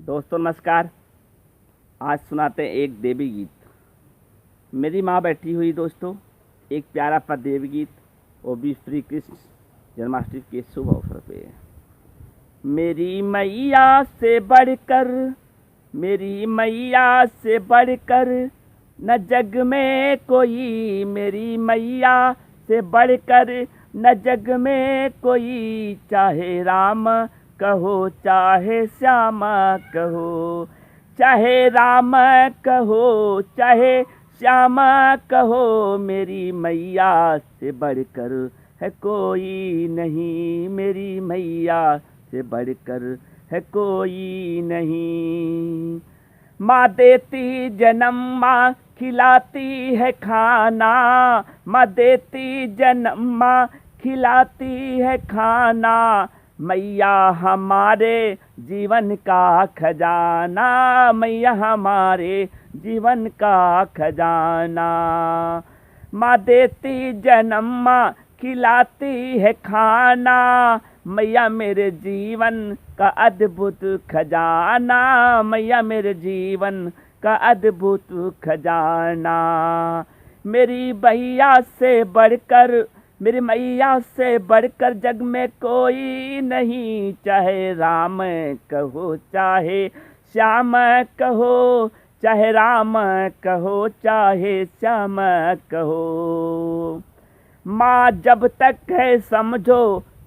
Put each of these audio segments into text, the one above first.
दोस्तों नमस्कार। आज सुनाते हैं एक देवी गीत। मेरी माँ बैठी हुई दोस्तों, एक प्यारा सा देवी गीत, वो भी श्री कृष्ण जन्माष्टमी के शुभ अवसर पे। मेरी मैया से बढ़कर, मेरी मैया से बढ़कर न जग में कोई, मेरी मैया से बढ़कर न जग में कोई, चाहे राम कहो चाहे श्याम कहो, चाहे राम कहो चाहे श्याम कहो, मेरी मैया से बढ़कर है कोई नहीं, मेरी मैया से बढ़कर है कोई नहीं। माँ देती जन्म, माँ खिलाती है खाना, माँ देती जन्म, माँ खिलाती है खाना, मैया हमारे जीवन का खजाना, मैया हमारे जीवन का खजाना। माँ देती जन्म, माँ खिलाती है खाना, मैया मेरे जीवन का अद्भुत खजाना, मैया मेरे जीवन का अद्भुत खजाना। मेरी मैया से बढ़कर, मेरी मैया से बढ़कर जग में कोई नहीं, चाहे राम कहो चाहे श्याम कहो, चाहे राम कहो चाहे श्याम कहो। माँ जब तक है समझो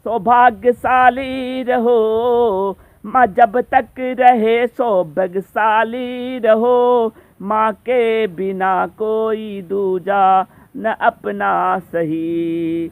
सौभाग्यशाली रहो, माँ जब तक रहे सौभाग्यशाली रहो, माँ के बिना कोई दूजा न अपना सही।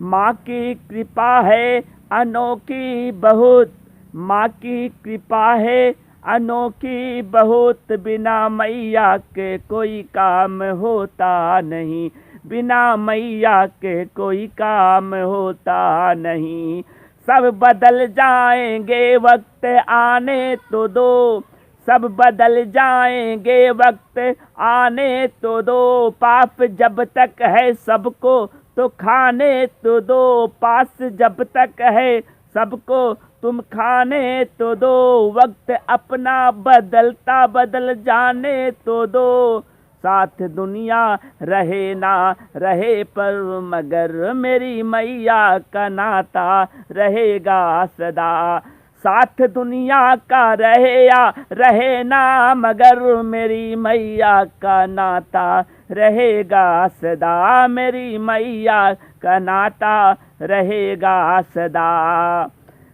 माँ की कृपा है अनोखी बहुत, माँ की कृपा है अनोखी बहुत, बिना मैया के कोई काम होता नहीं, बिना मैया के कोई काम होता नहीं। सब बदल जाएंगे वक्त आने तो दो, सब बदल जाएंगे वक्त आने तो दो, पाप जब तक है सबको तो खाने तो दो, पास जब तक है सबको तुम खाने तो दो, वक्त अपना बदलता बदल जाने तो दो, साथ दुनिया रहे ना रहे पर मगर मेरी मैया का नाता रहेगा सदा। साथ दुनिया का रहे या रहे ना मगर मेरी मैया का नाता रहेगा सदा, मेरी मैया का नाता रहेगा सदा,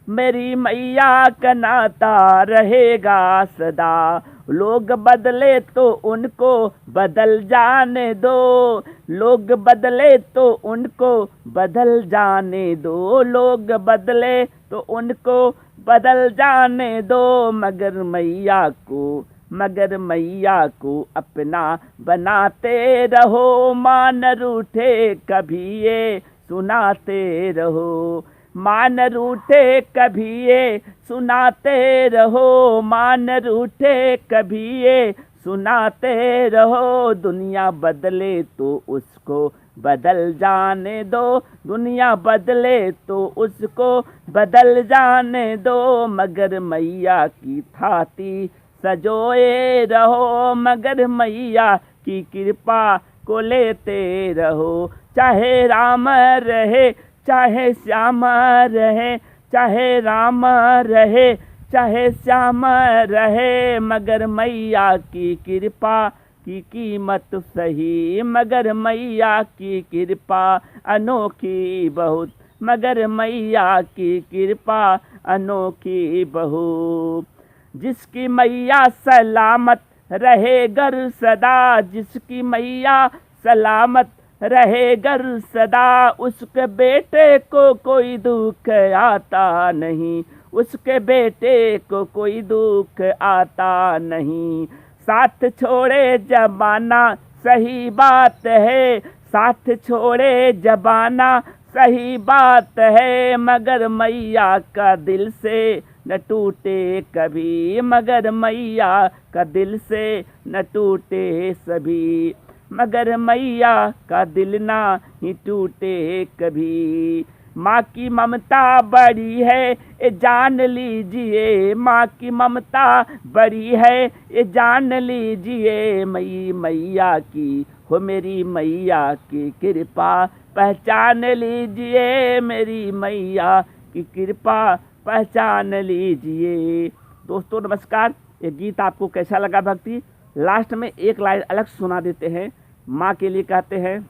मेरी मैया का नाता रहेगा सदा। लोग बदले तो उनको बदल जाने दो, लोग बदले तो उनको बदल जाने दो, लोग बदले तो उनको बदल जाने दो, मगर मैया को, मगर मैया को अपना बनाते रहो, माँ न रूठे कभी ये सुनाते रहो, माँ न रूठे कभी ये सुनाते रहो, माँ न रूठे कभी ये सुनाते रहो। दुनिया बदले तो उसको बदल जाने दो, दुनिया बदले तो उसको बदल जाने दो, मगर मैया की थाती सजोए रहो, मगर मैया की कृपा को लेते रहो। चाहे राम रहे चाहे श्याम रहे, चाहे राम रहे चाहे श्याम रहे, मगर मैया की कृपा की कीमत सही, मगर मैया की कृपा अनोखी बहुत, मगर मैया की कृपा अनोखी बहुत। जिसकी मैया सलामत रहे घर सदा, जिसकी मैया सलामत रहे घर सदा, उसके बेटे को कोई दुख आता नहीं, उसके बेटे को कोई दुख आता नहीं। साथ छोड़े जमाना सही बात है, साथ छोड़े जमाना सही बात है, मगर मैया का दिल से न टूटे कभी, मगर मैया का दिल से न टूटे सभी, मगर मैया का दिल ना ही टूटे कभी। माँ की ममता बड़ी है ये जान लीजिए, माँ की ममता बड़ी है ये जान लीजिए, मई मैया की हो मेरी मैया की कृपा पहचान लीजिए, मेरी मैया की कृपा पहचान लीजिए। दोस्तों नमस्कार, ये गीत आपको कैसा लगा भक्ति? लास्ट में एक लाइन अलग सुना देते हैं। माँ के लिए कहते हैं,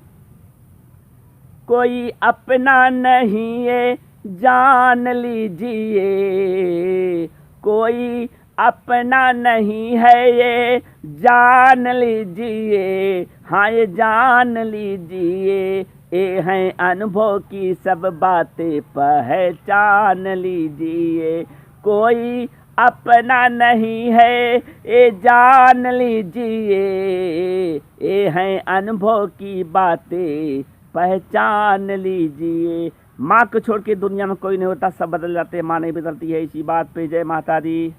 कोई अपना नहीं है जान लीजिए, कोई अपना नहीं है ये जान लीजिए, हाँ ये जान लीजिए, ये हैं अनुभव की सब बातें पहचान लीजिए, कोई अपना नहीं है ये जान लीजिए, ये हैं अनुभव की बातें पहचान लीजिए। माँ को छोड़ के दुनिया में कोई नहीं होता, सब बदल जाते हैं, माँ नहीं बदलती है। इसी बात पे जय माता दी।